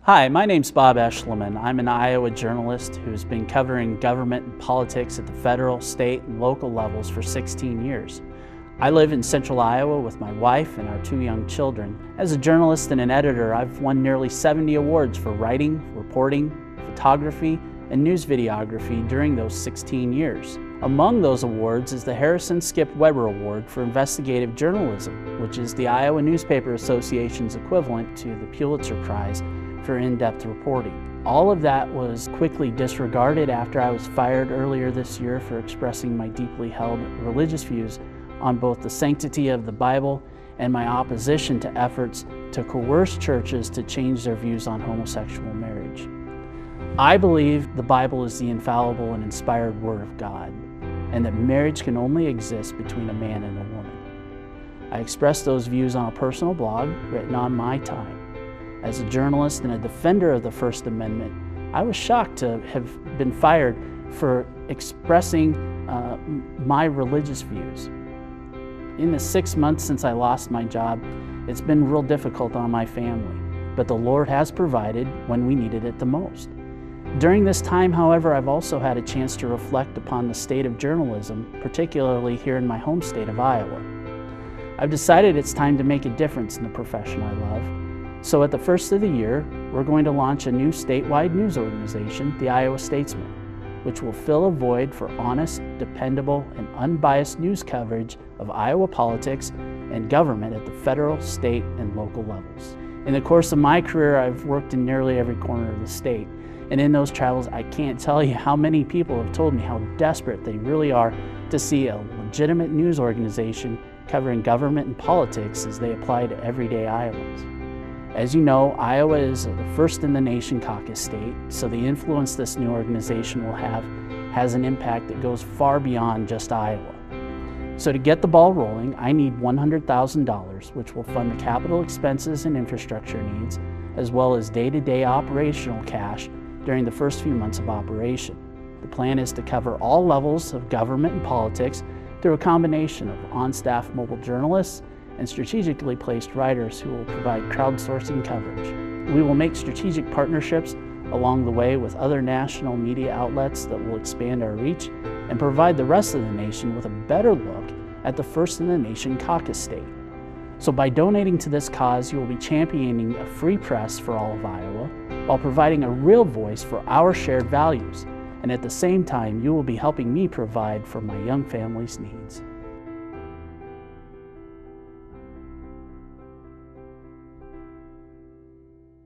Hi, my name's Bob Eschleman. I'm an Iowa journalist who's been covering government and politics at the federal, state, and local levels for 16 years. I live in central Iowa with my wife and our 2 young children. As a journalist and an editor, I've won nearly 70 awards for writing, reporting, photography, and news videography during those 16 years. Among those awards is the Harrison Skip Weber Award for Investigative Journalism, which is the Iowa Newspaper Association's equivalent to the Pulitzer Prize for in-depth reporting. All of that was quickly disregarded after I was fired earlier this year for expressing my deeply held religious views on both the sanctity of the Bible and my opposition to efforts to coerce churches to change their views on homosexual marriage. I believe the Bible is the infallible and inspired Word of God, and that marriage can only exist between a man and a woman. I expressed those views on a personal blog written on my time. As a journalist and a defender of the First Amendment, I was shocked to have been fired for expressing my religious views. In the 6 months since I lost my job, it's been real difficult on my family, but the Lord has provided when we needed it the most. During this time, however, I've also had a chance to reflect upon the state of journalism, particularly here in my home state of Iowa. I've decided it's time to make a difference in the profession I love. So at the first of the year, we're going to launch a new statewide news organization, the Iowa Statesman, which will fill a void for honest, dependable, and unbiased news coverage of Iowa politics and government at the federal, state, and local levels. In the course of my career, I've worked in nearly every corner of the state, and in those travels, I can't tell you how many people have told me how desperate they really are to see a legitimate news organization covering government and politics as they apply to everyday Iowans. As you know, Iowa is the first in the nation caucus state, so the influence this new organization will have has an impact that goes far beyond just Iowa. So to get the ball rolling, I need $100,000, which will fund the capital expenses and infrastructure needs, as well as day-to-day operational cash during the first few months of operation. The plan is to cover all levels of government and politics through a combination of on-staff mobile journalists and strategically placed writers who will provide crowdsourcing coverage. We will make strategic partnerships along the way with other national media outlets that will expand our reach and provide the rest of the nation with a better look at the first in the nation caucus state. So by donating to this cause, you will be championing a free press for all of Iowa while providing a real voice for our shared values. And at the same time, you will be helping me provide for my young family's needs.